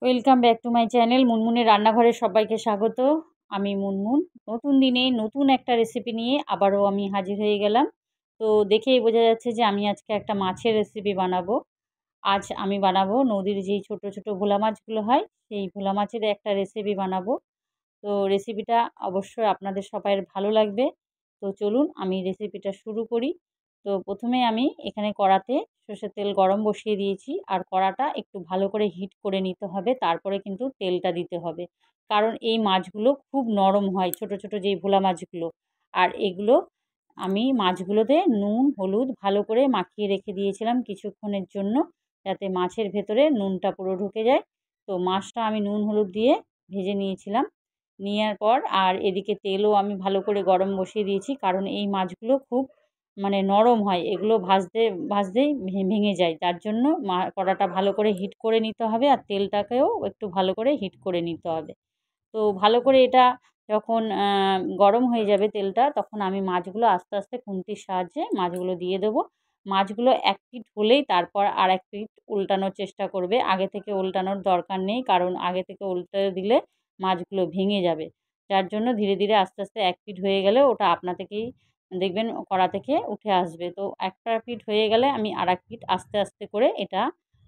Welcome back to my channel মুনমুনের রান্নাঘরে সবাইকে স্বাগত। আমি মুনমুন। নতুন দিনে নতুন একটা রেসিপি নিয়ে আবারও আমি হাজির হয়ে গেলাম। তো দেখেই বোঝা যাচ্ছে যে আমি আজকে একটা মাছের রেসিপি বানাবো। আজ আমি বানাবো নদীর যেই ছোট ছোট ভোলা মাছগুলো হয় সেই ভোলা মাছের একটা রেসিপি বানাবো। তো রেসিপিটা অবশ্যই আপনাদের সবাইয়ের ভালো লাগবে। তো চলুন আমি রেসিপিটা শুরু করি। তো প্রথমে আমি এখানে কড়াতে সর্ষের তেল গরম বসিয়ে দিয়েছি, আর কড়াটা একটু ভালো করে হিট করে নিতে হবে, তারপরে কিন্তু তেলটা দিতে হবে। কারণ এই মাছগুলো খুব নরম হয়, ছোট ছোট যেই ভোলা মাছগুলো। আর এগুলো আমি মাছগুলোতে নুন হলুদ ভালো করে মাখিয়ে রেখে দিয়েছিলাম কিছুক্ষণের জন্য, যাতে মাছের ভেতরে নুনটা পুরো ঢুকে যায়। তো মাছটা আমি নুন হলুদ দিয়ে ভেজে নিয়েছিলাম। নেওয়ার পর আর এদিকে তেলও আমি ভালো করে গরম বসিয়ে দিয়েছি, কারণ এই মাছগুলো খুব নরম হয়, এগুলো ভাজতেই ভেঙে যায়। তার জন্য কড়াটা ভালো করে হিট করে নিতে হবে, আর তেলটাকেও একটু ভালো করে হিট করে নিতে হবে। তো ভালো করে এটা যখন গরম হয়ে যাবে তেলটা, তখন আমি মাছগুলো আস্তে আস্তে খুন্তির সাহায্যে মাছগুলো দিয়ে দেবো। মাছগুলো এক পিঠ হলেই তারপর আর এক পিঠ উল্টানোর চেষ্টা করবে। আগে থেকে উল্টানোর দরকার নেই, কারণ আগে থেকে উল্টে দিলে মাছগুলো ভেঙে যাবে। যার জন্য ধীরে ধীরে আস্তে আস্তে এক পিঠ হয়ে গেলে ওটা আপনা থেকেই দেখবেন কড়া থেকে উঠে আসবে। তো একটা পিঠ হয়ে গেলে আমি আরেক পিঠ আস্তে আস্তে করে এটা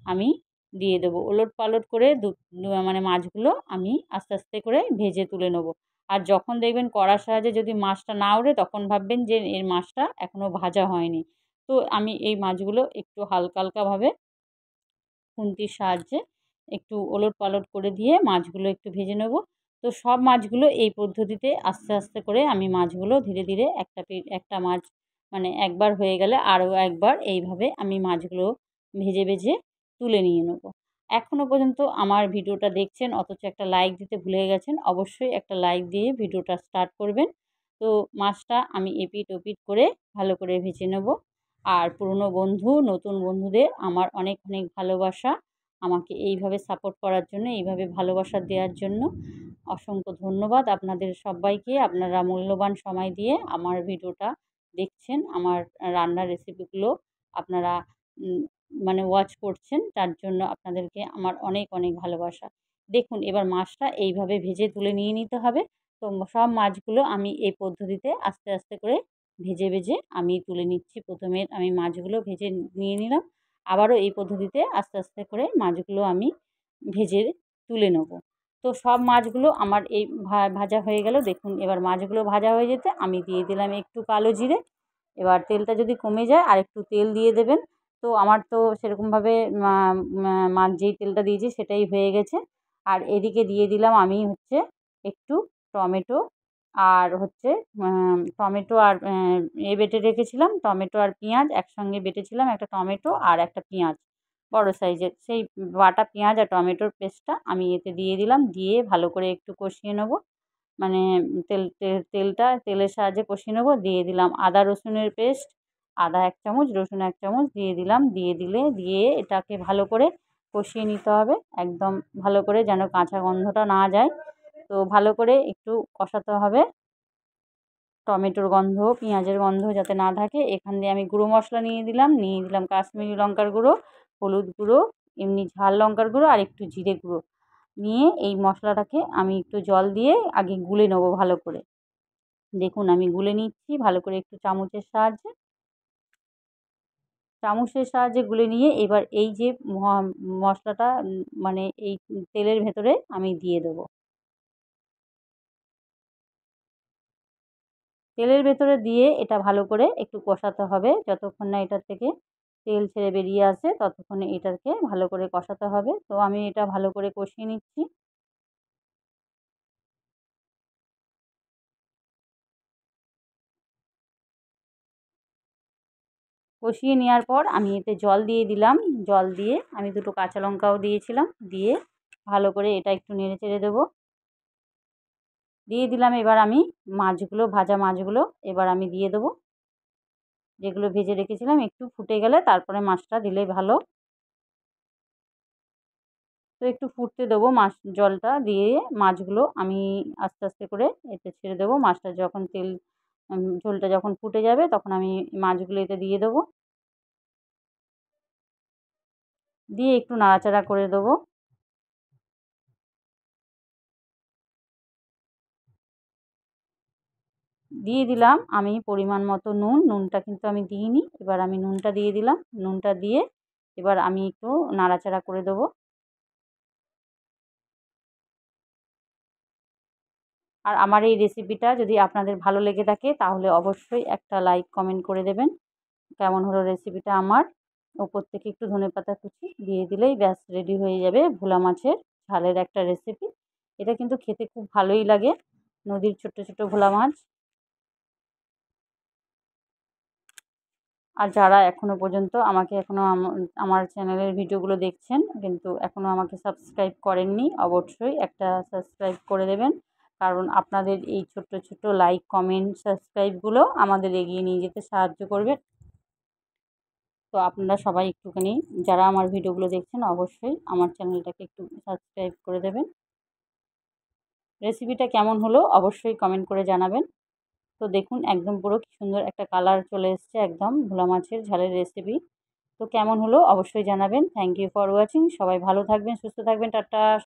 আমি দিয়ে দেবো। ওলটপালট করে মাছগুলো আমি আস্তে আস্তে করে ভেজে তুলে নেবো। আর যখন দেখবেন কড়ার সাহায্যে যদি মাছটা না ওঠে, তখন ভাববেন যে এর মাছটা এখনও ভাজা হয়নি। তো আমি এই মাছগুলো একটু হালকা হালকাভাবে খুন্তির সাহায্যে একটু ওলটপালট করে দিয়ে মাছগুলো একটু ভেজে নেব। তো সব মাছগুলো এই পদ্ধতিতে আস্তে আস্তে করে আমি মাছগুলো ধীরে ধীরে একটা মাছ একবার হয়ে গেলে আরও একবার এইভাবে আমি মাছগুলো ভেজে ভেজে তুলে নিয়ে নেব। এখনও পর্যন্ত আমার ভিডিওটা দেখছেন অথচ একটা লাইক দিতে ভুলে গেছেন, অবশ্যই একটা লাইক দিয়ে ভিডিওটা স্টার্ট করবেন। তো মাছটা আমি এপিঠ ওপিঠ করে ভালো করে ভেজে নেব। আর পুরনো বন্ধু নতুন বন্ধুদের আমার অনেক অনেক ভালোবাসা। আমাকে এইভাবে সাপোর্ট করার জন্য, এইভাবে ভালোবাসা দেওয়ার জন্য অসংখ্য ধন্যবাদ আপনাদের সবাইকে। আপনারা মূল্যবান সময় দিয়ে আমার ভিডিওটা দেখছেন, আমার রান্নার রেসিপিগুলো আপনারা উম ওয়াচ করছেন, তার জন্য আপনাদেরকে আমার অনেক অনেক ভালোবাসা। দেখুন এবার মাছটা এইভাবে ভেজে তুলে নিয়ে নিতে হবে। তো সব মাছগুলো আমি এই পদ্ধতিতে আস্তে আস্তে করে ভেজে ভেজে আমি তুলে নিচ্ছি। প্রথমে আমি মাছগুলো ভেজে নিয়ে নিলাম। আবারও এই পদ্ধতিতে আস্তে আস্তে করে মাছগুলো আমি ভেজে তুলে নেব। তো সব মাছগুলো আমার এই ভাজা হয়ে গেল। দেখুন এবার মাছগুলো ভাজা হয়ে যেতে আমি দিয়ে দিলাম একটু কালো জিরে। এবার তেলটা যদি কমে যায় আর একটু তেল দিয়ে দেবেন। তো আমার তো সেরকমভাবে মাছ যেই তেলটা দিয়েছি সেটাই হয়ে গেছে। আর এদিকে দিয়ে দিলাম আমি একটু টমেটো, আর টমেটো আর বেটে রেখেছিলাম টমেটো আর পেঁয়াজ একসঙ্গে বেটেছিলাম, একটা টমেটো আর একটা পেঁয়াজ বড় সাইজের, সেই বাটা পেঁয়াজ আর টমেটোর পেস্টটা আমি এতে দিয়ে দিলাম। দিয়ে ভালো করে একটু কষিয়ে নেব। মানে তেলের সাহায্যে কষিয়ে নেব। দিয়ে দিলাম আদা রসুনের পেস্ট, আদা ১ চামচ রসুন ১ চামচ দিয়ে দিলাম। দিয়ে এটাকে ভালো করে কষিয়ে নিতে হবে, একদম ভালো করে যেন কাঁচা গন্ধটা না যায়। তো ভালো করে একটু কষাতে হবে, টমেটোর গন্ধ পেঁয়াজের গন্ধ যাতে না থাকে। এখান দিয়ে আমি গুঁড়ো মশলা নিয়ে দিলাম কাশ্মীরি লঙ্কার গুঁড়ো, হলুদ গুঁড়ো, এমনি ঝাল লঙ্কার গুঁড়ো আর একটু জিরে গুঁড়ো নিয়ে এই মশলাটাকে আমি একটু জল দিয়ে আগে গুলে নেবো ভালো করে। দেখুন আমি গুলে নিচ্ছি ভালো করে একটু চামচের সাহায্যে গুলে নিয়ে এবার এই যে মশলাটা এই তেলের ভেতরে আমি দিয়ে দেবো। তেলের ভেতরে দিয়ে এটা ভালো করে একটু কষাতে হবে, যতক্ষণ না এটার থেকে তেল ছেড়ে বেরিয়ে আসে ততক্ষণে এটাকে ভালো করে কষাতে হবে। তো আমি এটা ভালো করে কষিয়ে নিচ্ছি। কষিয়ে নেওয়ার পর আমি এতে জল দিয়ে দিলাম। জল দিয়ে আমি দুটো কাঁচা লঙ্কাও দিয়েছিলাম। দিয়ে ভালো করে এটা একটু নেড়ে চেড়ে দেবো। দিয়ে দিলাম এবার আমি ভাজা মাছগুলো এবার আমি দিয়ে দেবো, যেগুলো ভেজে রেখেছিলাম। একটু ফুটে গেলে তারপরে মাছটা দিলে ভালো। তো একটু ফুটতে দেবো, জলটা দিয়ে মাছগুলো আমি আস্তে আস্তে করে এতে ছেড়ে দেবো। মাছটা যখন ঝোলটা যখন ফুটে যাবে তখন আমি মাছগুলো এতে দিয়ে দেবো। দিয়ে একটু নাড়াচাড়া করে দেবো। দিয়ে দিলাম আমি পরিমাণ মতো নুন। নুনটা কিন্তু আমি দিইনি। এবার আমি নুনটা দিয়ে দিলাম। নুনটা দিয়ে এবার আমি একটু নাড়াচাড়া করে দেবো। আর আমার এই রেসিপিটা যদি আপনাদের ভালো লেগে থাকে তাহলে অবশ্যই একটা লাইক কমেন্ট করে দেবেন। কেমন হলো রেসিপিটা আমার। ওপর থেকে একটু ধনেপাতা কুচি দিয়ে দিলেই ব্যাস রেডি হয়ে যাবে ভোলা মাছের ঝালের একটা রেসিপি। এটা কিন্তু খেতে খুব ভালোই লাগে। নদীর ছোট্ট ছোট্ট ভোলা মাছ। আর যারা এখনও পর্যন্ত আমাকে আমার চ্যানেলের ভিডিওগুলো দেখছেন কিন্তু এখনও আমাকে সাবস্ক্রাইব করেননি, অবশ্যই একটা সাবস্ক্রাইব করে দেবেন। কারণ আপনাদের এই ছোট্ট ছোট্ট লাইক, কমেন্ট, সাবস্ক্রাইবগুলো আমাদের এগিয়ে নিয়ে যেতে সাহায্য করবে। তো আপনারা সবাই একটুখানি যারা আমার ভিডিওগুলো দেখছেন অবশ্যই আমার চ্যানেলটাকে একটু সাবস্ক্রাইব করে দেবেন। রেসিপিটা কেমন হলো অবশ্যই কমেন্ট করে জানাবেন। তো দেখুন একদম পুরো কি সুন্দর একটা কালার চলে এসছে একদম ভোলা মাছের ঝালের রেসিপি। তো কেমন হলো অবশ্যই জানাবেন। Thank you for watching. সবাই ভালো থাকবেন, সুস্থ থাকবেন। টাটা।